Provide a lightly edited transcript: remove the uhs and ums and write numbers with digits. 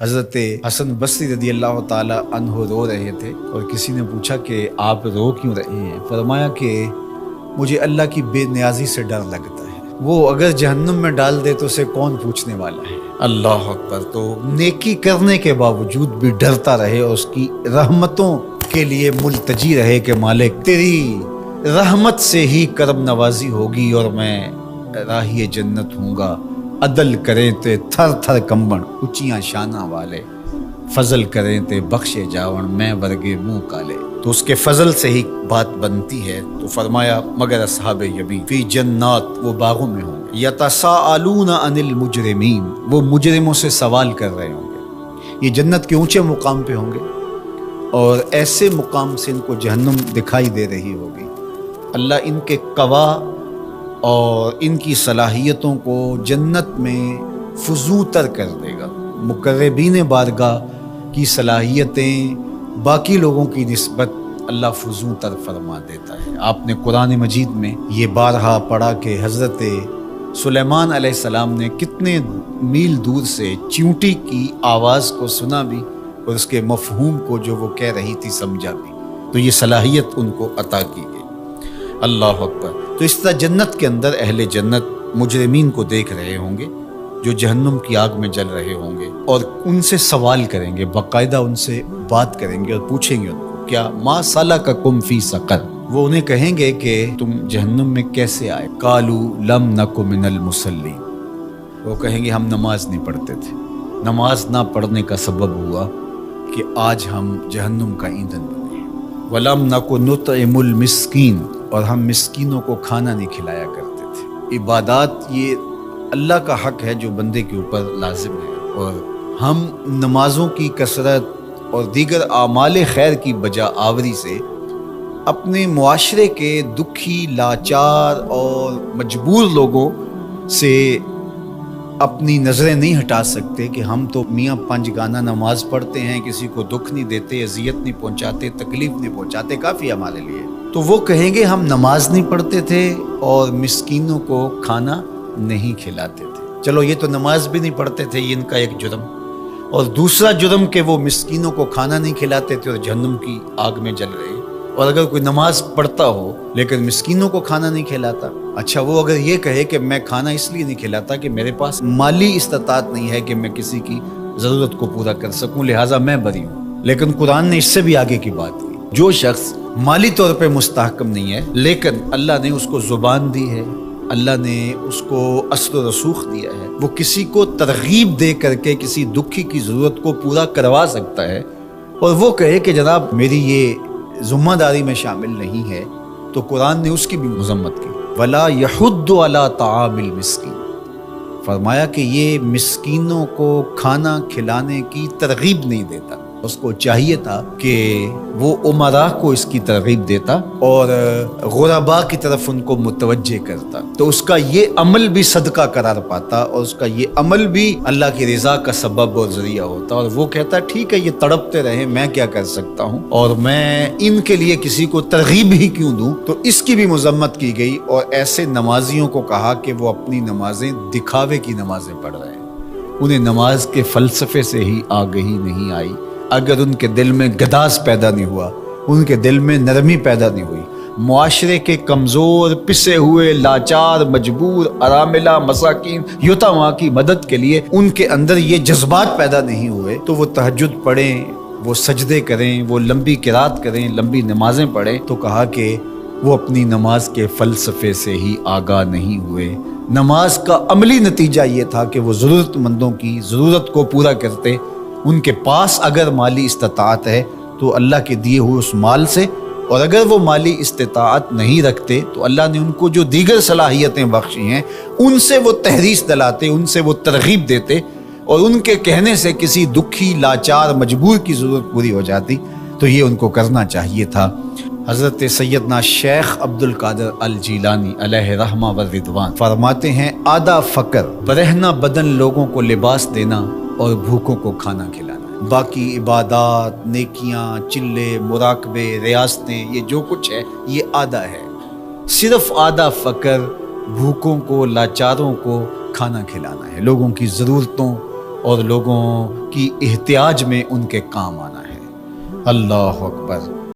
حضرت حسن بصری رضی اللہ تعالی عنہ رو رہے تھے اور کسی نے پوچھا کہ آپ رو کیوں رہے ہیں؟ فرمایا کہ مجھے اللہ کی بے نیازی سے ڈر لگتا ہے، وہ اگر جہنم میں ڈال دے تو اسے کون پوچھنے والا ہے۔ اللہ اکبر۔ تو نیکی کرنے کے باوجود بھی ڈرتا رہے اور اس کی رحمتوں کے لیے ملتجی رہے کہ مالک تیری رحمت سے ہی کرم نوازی ہوگی اور میں راہی جنت ہوں گا۔ عدل کریں تے تھر تھر کمبن اچیاں شانہ والے، فضل کریں تے بخشے جاون میں ورگے منہ کالے۔ تو اس کے فضل سے ہی بات بنتی ہے۔ تو فرمایا مگر اصحاب یمین فی جنات، وہ باغوں میں ہوں گے، یتساءلون عن المجرمین، وہ مجرموں سے سوال کر رہے ہوں گے۔ یہ جنت کے اونچے مقام پہ ہوں گے اور ایسے مقام سے ان کو جہنم دکھائی دے رہی ہوگی۔ اللہ ان کے قوا اور ان کی صلاحیتوں کو جنت میں فزوں تر کر دے گا۔ مقربین بارگاہ کی صلاحیتیں باقی لوگوں کی نسبت اللہ فزوں تر فرما دیتا ہے۔ آپ نے قرآن مجید میں یہ بارہا پڑھا کہ حضرت سلیمان علیہ السلام نے کتنے میل دور سے چیونٹی کی آواز کو سنا بھی اور اس کے مفہوم کو جو وہ کہہ رہی تھی سمجھا بھی۔ تو یہ صلاحیت ان کو عطا کی گئی۔ اللہ اکبر۔ تو اس طرح جنت کے اندر اہل جنت مجرمین کو دیکھ رہے ہوں گے جو جہنم کی آگ میں جل رہے ہوں گے اور ان سے سوال کریں گے، باقاعدہ ان سے بات کریں گے اور پوچھیں گے ان کو کیا ما سلککم فی سقر۔ وہ انہیں کہیں گے کہ تم جہنم میں کیسے آئے؟ قالوا لم نک من المصلین، وہ کہیں گے ہم نماز نہیں پڑھتے تھے۔ نماز نہ پڑھنے کا سبب ہوا کہ آج ہم جہنم کا ایندھن بنے۔ ولم نک نطعم المسکین، اور ہم مسکینوں کو کھانا نہیں کھلایا کرتے تھے۔ عبادات یہ اللہ کا حق ہے جو بندے کے اوپر لازم ہے، اور ہم نمازوں کی کثرت اور دیگر اعمال خیر کی بجا آوری سے اپنے معاشرے کے دکھی، لاچار اور مجبور لوگوں سے اپنی نظریں نہیں ہٹا سکتے کہ ہم تو میاں پنج گانہ نماز پڑھتے ہیں، کسی کو دکھ نہیں دیتے، اذیت نہیں پہنچاتے، تکلیف نہیں پہنچاتے، کافی ہمارے لیے۔ تو وہ کہیں گے ہم نماز نہیں پڑھتے تھے اور مسکینوں کو کھانا نہیں کھلاتے تھے۔ چلو یہ تو نماز بھی نہیں پڑھتے تھے، یہ ان کا ایک جرم، اور دوسرا جرم کہ وہ مسکینوں کو کھانا نہیں کھلاتے تھے اور جہنم کی آگ میں جل رہے۔ اور اگر کوئی نماز پڑھتا ہو لیکن مسکینوں کو کھانا نہیں کھلاتا، اچھا وہ اگر یہ کہے کہ میں کھانا اس لیے نہیں کھلاتا کہ میرے پاس مالی استطاعت نہیں ہے کہ میں کسی کی ضرورت کو پورا کر سکوں، لہٰذا میں بری ہوں۔ لیکن قرآن نے اس سے بھی آگے کی بات کی، جو شخص مالی طور پہ مستحکم نہیں ہے لیکن اللہ نے اس کو زبان دی ہے، اللہ نے اس کو اثر و رسوخ دیا ہے، وہ کسی کو ترغیب دے کر کے کسی دکھی کی ضرورت کو پورا کروا سکتا ہے، اور وہ کہے کہ جناب میری یہ ذمہ داری میں شامل نہیں ہے، تو قرآن نے اس کی بھی مذمت کی۔ وَلَا يَحُضُّ عَلَىٰ طَعَامِ الْمِسْكِينِ، فرمایا کہ یہ مسکینوں کو کھانا کھلانے کی ترغیب نہیں دیتا۔ اس کو چاہیے تھا کہ وہ امراء کو اس کی ترغیب دیتا اور غرباء کی طرف ان کو متوجہ کرتا، تو اس کا یہ عمل بھی صدقہ قرار پاتا اور اس کا یہ عمل بھی اللہ کی رضا کا سبب اور ذریعہ ہوتا، اور وہ کہتا ٹھیک ہے یہ تڑپتے رہیں، میں کیا کر سکتا ہوں اور میں ان کے لیے کسی کو ترغیب ہی کیوں دوں۔ تو اس کی بھی مذمت کی گئی اور ایسے نمازیوں کو کہا کہ وہ اپنی نمازیں دکھاوے کی نمازیں پڑھ رہے ہیں، انہیں نماز کے فلسفے سے ہی آگہی نہیں آئی۔ اگر ان کے دل میں گداز پیدا نہیں ہوا، ان کے دل میں نرمی پیدا نہیں ہوئی، معاشرے کے کمزور، پسے ہوئے، لاچار، مجبور، اراملہ، مساکین، یتامى کی مدد کے لیے ان کے اندر یہ جذبات پیدا نہیں ہوئے، تو وہ تہجد پڑھیں، وہ سجدے کریں، وہ لمبی قرات کریں، لمبی نمازیں پڑھیں، تو کہا کہ وہ اپنی نماز کے فلسفے سے ہی آگاہ نہیں ہوئے۔ نماز کا عملی نتیجہ یہ تھا کہ وہ ضرورت مندوں کی ضرورت کو پورا کرتے، ان کے پاس اگر مالی استطاعت ہے تو اللہ کے دیے ہوئے اس مال سے، اور اگر وہ مالی استطاعت نہیں رکھتے تو اللہ نے ان کو جو دیگر صلاحیتیں بخشی ہیں ان سے وہ تحریص دلاتے، ان سے وہ ترغیب دیتے، اور ان کے کہنے سے کسی دکھی، لاچار، مجبور کی ضرورت پوری ہو جاتی۔ تو یہ ان کو کرنا چاہیے تھا۔ حضرت سیدنا شیخ عبد القادر الجیلانی علیہ رحمہ و رضوان فرماتے ہیں آدھا فقر برہنہ بدن لوگوں کو لباس دینا اور بھوکوں کو کھانا کھلانا، باقی عبادات، نیکیاں، چلے، مراقبے، ریاستیں، یہ جو کچھ ہے یہ آدھا ہے۔ صرف آدھا فقر بھوکوں کو، لاچاروں کو کھانا کھلانا ہے، لوگوں کی ضرورتوں اور لوگوں کی احتیاج میں ان کے کام آنا ہے۔ اللہ اکبر۔